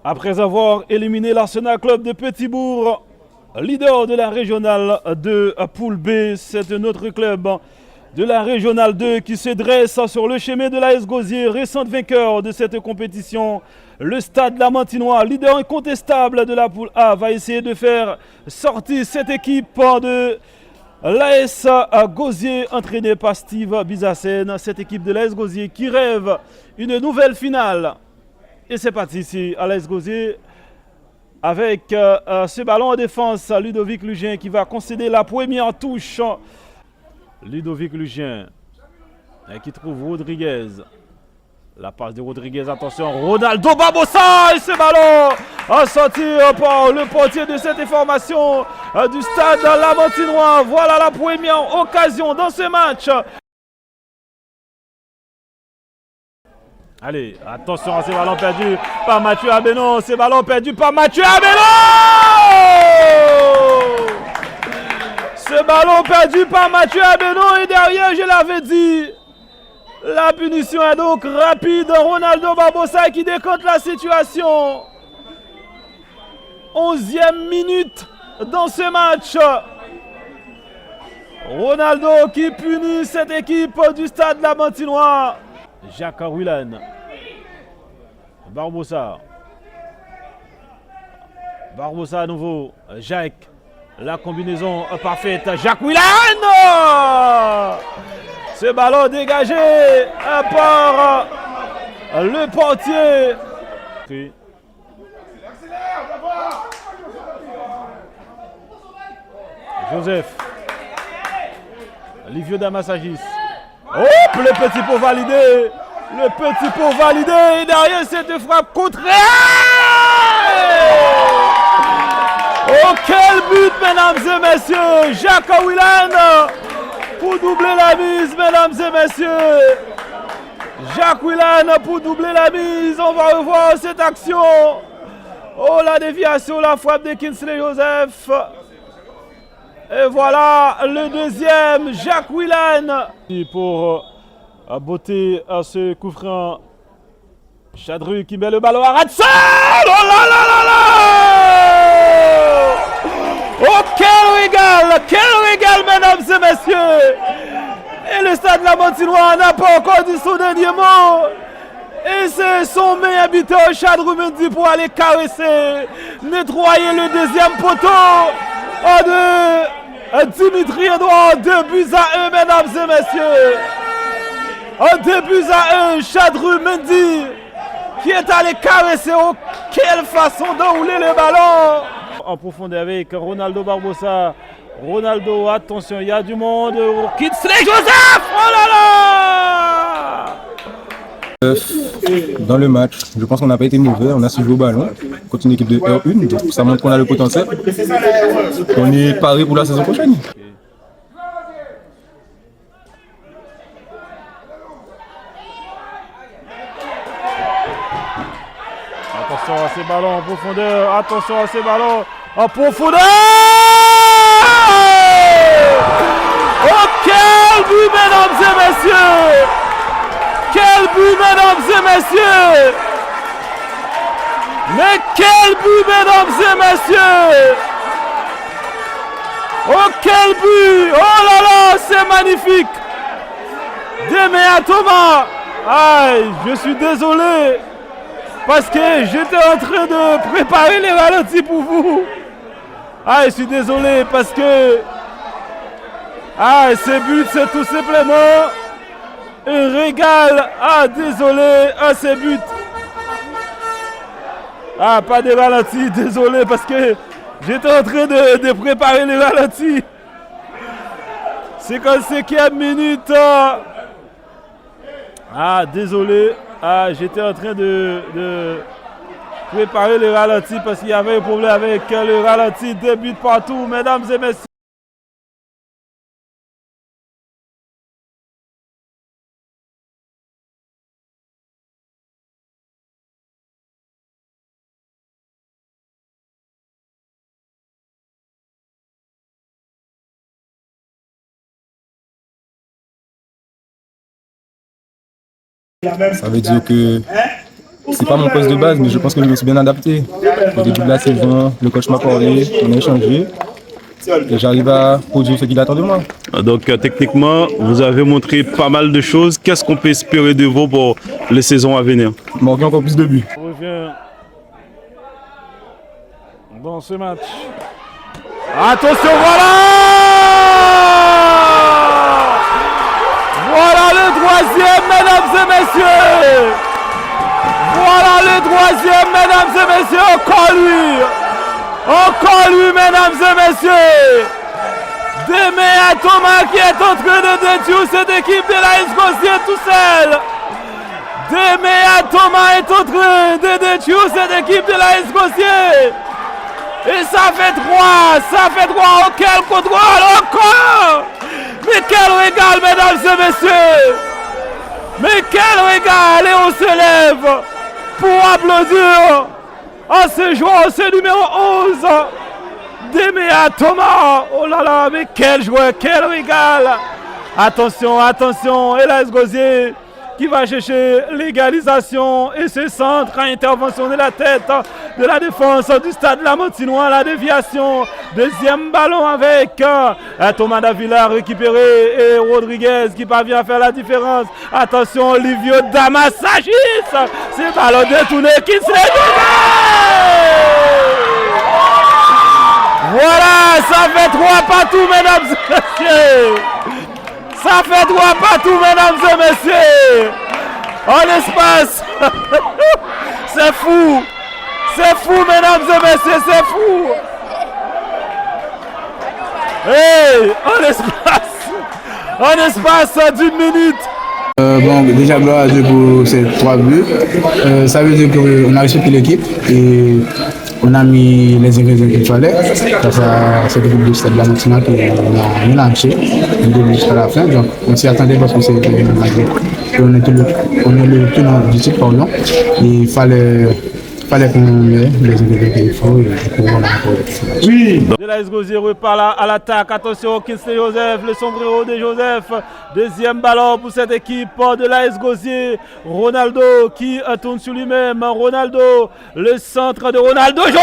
Après avoir éliminé l'Arsenal Club de Petitbourg, leader de la régionale de Poule B, c'est un autre club de la régionale 2 qui se dresse sur le chemin de l'AS Gosier, récent vainqueur de cette compétition. Le Stade Lamantinois, leader incontestable de la Poule A, va essayer de faire sortir cette équipe de l'AS Gosier, entraînée par Steve Bizassen. Cette équipe de l'AS Gosier qui rêve une nouvelle finale. Et c'est parti ici à l'AS Gosier avec ce ballon en défense. Ludovic Lugien qui va concéder la première touche. Ludovic Lugien qui trouve Rodriguez. La passe de Rodriguez, attention, Ronaldo Barbosa et ce ballon à sortir par le portier de cette formation du Stade Lamantinois. Voilà la première occasion dans ce match. Allez, attention à ces ballons perdus par Mathieu Abénon. Ces ballons perdus par Mathieu Abénon. Ce ballon perdu par Mathieu Abénon et derrière, je l'avais dit, la punition est donc rapide. Ronaldo Barbosa qui décompte la situation. 11e minute dans ce match. Ronaldo qui punit cette équipe du Stade Lamantinois. Jacques Willan. Barbosa. Barbosa à nouveau. Jacques. La combinaison parfaite. Jacques Willan. Ce ballon dégagé par le portier. Joseph. Livio Damassagis. Hop, le petit pot validé. Le petit pot validé. Et derrière cette frappe contraire. Oh, quel but, mesdames et messieurs. Jacques Willan pour doubler la mise, mesdames et messieurs. Jacques Willan pour doubler la mise. On va revoir cette action. Oh, la déviation, la frappe de Kingsley Joseph. Et voilà le deuxième, Jacques Willan. Pour botter à ce coup franc. Chadru qui met le ballon à Ratson. Oh là là là là. Oh, quel régal, mesdames et messieurs. Et le Stade Lamantinois n'a pas encore dit son dernier mot. Et c'est son meilleur habitant, Chadru Mendy, pour aller caresser, nettoyer le deuxième poteau de Dimitri Edouard. 2 buts à 1, mesdames et messieurs. 2 buts à 1, Chadru Mendy qui est allé caresser. Oh, quelle façon d'enrouler le ballon. En profondeur avec Ronaldo Barbosa. Ronaldo, attention, il y a du monde. Kingsley Joseph. Oh là là. Dans le match, je pense qu'on n'a pas été mauvais, on a su jouer au ballon contre une équipe de R1, donc ça montre qu'on a le potentiel. On est paré pour la saison prochaine. Attention à ces ballons en profondeur. Attention à ces ballons en profondeur. Oh, quel but, mesdames et messieurs. Quel but, mesdames et messieurs. Mais quel but, mesdames et messieurs. Oh, quel but. Oh là là, c'est magnifique. Demea Thomas. Aïe, je suis désolé. Parce que j'étais en train de préparer les ralentis pour vous. Ah, je suis désolé parce que ce but, c'est tout simplement un régal. Ah, désolé, ces buts. Ah, pas de ralentis, désolé parce que j'étais en train de préparer les ralentis. 55e minute. Ah, désolé. Ah, j'étais en train de préparer le ralenti parce qu'il y avait un problème avec le ralenti. 2 buts partout, mesdames et messieurs. Ça veut dire que c'est pas mon poste de base, mais je pense que je me suis bien adapté. Au début de la saison, le coach m'a parlé, on a échangé. Et j'arrive à produire ce qu'il attend de moi. Donc techniquement, vous avez montré pas mal de choses. Qu'est-ce qu'on peut espérer de vous pour les saisons à venir? Marquer encore plus de buts. On revient dans ce match. Attention, voilà! Voilà le troisième, mesdames et messieurs! Voilà le troisième, mesdames et messieurs! Encore lui! Encore lui, mesdames et messieurs! Demea Thomas qui est en train de détruire cette équipe de l'AS Gosier tout seul! Demea Thomas est en train de détruire cette équipe de l'AS Gosier! Et ça fait 3, oh, quel contrôle, encore! Mais quel régal, mesdames et messieurs! Mais quel régal! Et on se lève pour applaudir à ce joueur, ce numéro 11, Demea Thomas. Oh là là, mais quel joueur, quel régal! Attention, attention, et l'AS Gosier qui va chercher l'égalisation et ce centre à intervention de la tête de la défense du stade Lamontinois, la déviation, deuxième ballon avec Thomas Davila récupéré et Rodriguez qui parvient à faire la différence. Attention, Olivio Damassagis, c'est ballon détourné qui se détourne. Voilà, ça fait 3 partout, mesdames et messieurs. Ça fait 3 partout, mesdames et messieurs. En espace. C'est fou. C'est fou, mesdames et messieurs, c'est fou. Hey, en espace d'une minute. Bon, déjà gloire à Dieu pour ces 3 buts. Ça veut dire qu'on a respecté l'équipe et on a mis les ingrédients qu'il fallait face à cette équipe du stade de la Montina qui a lâché jusqu'à la fin. Donc on s'y attendait parce que on est le tenant du titre, pardon. Il fallait qu'on mette les ingrédients qu'il faut et du coup on a encore. Oui. De l'AS Gosier repart à l'attaque. Attention, Kinsley Joseph, le sombrero de Joseph. Deuxième ballon pour cette équipe de l'AS Gosier. Ronaldo qui tourne sur lui-même. Ronaldo, le centre de Ronaldo. Joseph!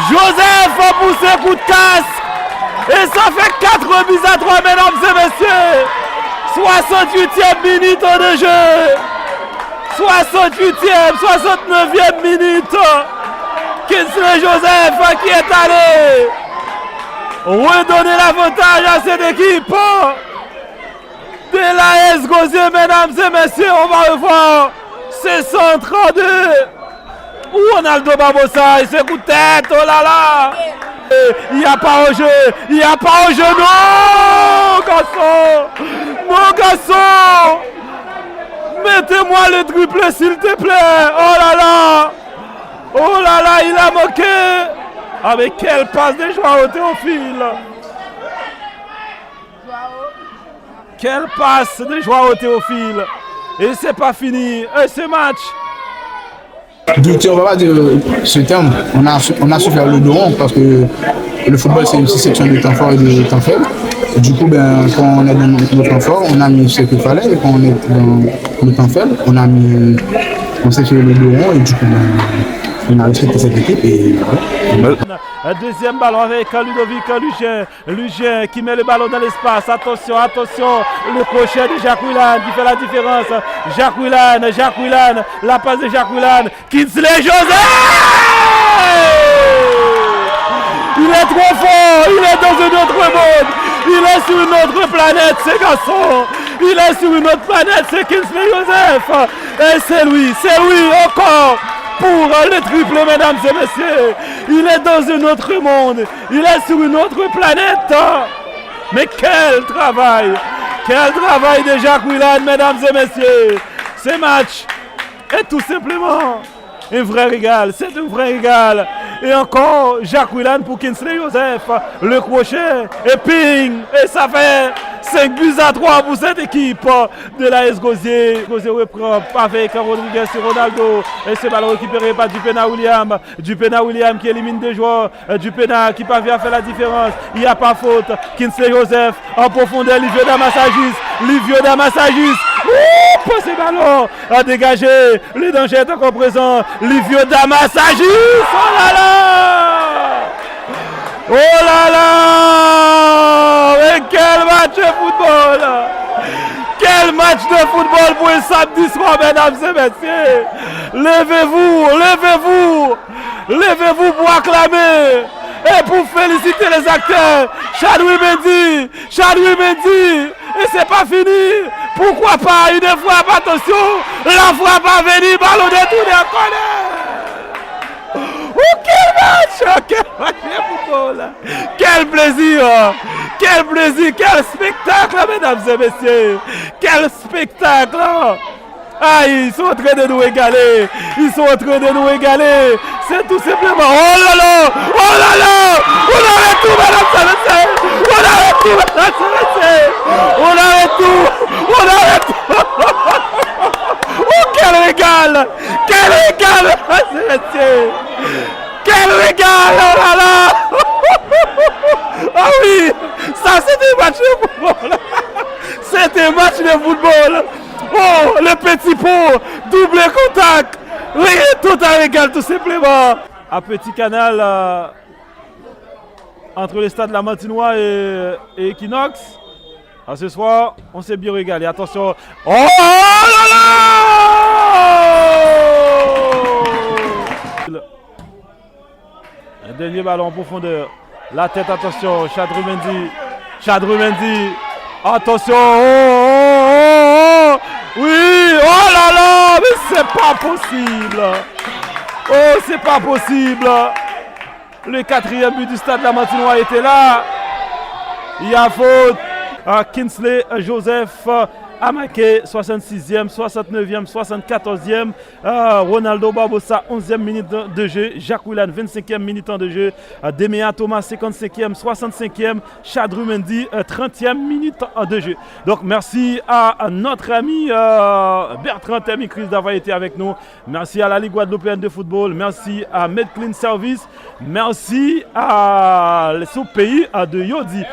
Joseph pour ses coups de casse. Et ça fait 4 buts à 3, mesdames et messieurs. 68e minute de jeu. 68e, 69e minute. Kinsley Joseph qui est allé redonner l'avantage à cette équipe de l'AS Gosier, mesdames et messieurs. On va revoir ce centre de Ronaldo Barbosa et ses coups de tête. Oh là là! Il n'y a pas au jeu, il n'y a pas au jeu, non, garçon, non, garçon, mettez-moi le triple s'il te plaît, oh là là, il a manqué, avec quelle passe de Joao Théophile, quelle passe de Joao Théophile, et c'est pas fini, et ce match. On va pas dire ce terme, on a su faire le dos rond parce que le football c'est une section de temps fort et de temps faible. Du coup, quand on est dans le temps fort, on a mis ce qu'il fallait et quand on est dans le temps faible, on s'est fait le dos rond et du coup, on a respecté cette équipe et voilà. Deuxième ballon avec Ludovic Lugien qui met le ballon dans l'espace. Attention, attention, le crochet de Jacques Willan qui fait la différence. Jacques Willan, la passe de Jacques Willan. Kinsley Joseph! Il est trop fort, il est dans un autre monde. Il est sur une autre planète, ce garçon. Il est sur une autre planète, c'est Kinsley Joseph. Et c'est lui encore. Pour le triple, mesdames et messieurs, il est dans un autre monde, il est sur une autre planète. Mais quel travail de Jacques Willan, mesdames et messieurs. Ce match est tout simplement un vrai régal, c'est un vrai régal. Et encore Jacques Willan pour Kinsley Joseph, le crochet et ping, et ça 5-3 pour cette équipe de l'AS Gosier. Gosier reprend avec Rodriguez et Ronaldo. Et ce ballon récupéré par Dupena William. Dupena William qui élimine 2 joueurs. Dupena qui parvient à faire la différence. Il n'y a pas faute. Kinsley Joseph en profondeur. Livio Damassagis. Livio Damassagis. Pour ce ballon à dégager. Le danger est encore présent. Livio Damassagis. Oh là là! Oh là là! Mais quel match de football! Quel match de football pour le samedi soir, mesdames et messieurs! Levez-vous, levez-vous! Levez-vous pour acclamer et pour féliciter les acteurs! Chadwi Mendy! Chadwi Mendy! Et c'est pas fini! Pourquoi pas une frappe, attention! La frappe a venu, ballon détourné à corner! Oh, quel match! Quel match de football! Quel plaisir! Quel plaisir! Quel spectacle, mesdames et messieurs! Quel spectacle! Ah, ils sont en train de nous égaler! Ils sont en train de nous égaler! C'est tout simplement... Oh là là! Oh là là! On arrête tout, mesdames et messieurs! On arrête tout, mesdames et messieurs! On arrête tout! On arrête tout! Oh, quel régal! Quel régal, mesdames et messieurs! Quel régal! Oh là là! Ah oui! Ça, c'était un match de football! C'était un match de football! Oh, le petit pot! Double contact! Oui, tout un régal, tout simplement! À Petit Canal, entre les stades La Martinois et Equinox. Ce soir, on s'est bien régalé. Attention! Oh là là! Un dernier ballon en profondeur. La tête, attention. Chadri Mendy. Chadri Mendy. Attention. Oh, oh, oh. Oui. Oh là là. Mais c'est pas possible. Oh, c'est pas possible. Le 4e but du stade La Martinois était là. Il y a faute. Kinsley Joseph a marqué 66e, 69e, 74e. Ronaldo Barbosa, 11e minute de jeu. Jacques Willan, 25e minute de jeu. Deméa Thomas, 55e, 65e. Chadri Mendy, 30e minute de jeu. Donc, merci à notre ami Bertrand Temikris d'avoir été avec nous. Merci à la Ligue Guadeloupéenne de football. Merci à MedClean Service. Merci à ce pays de Yodi.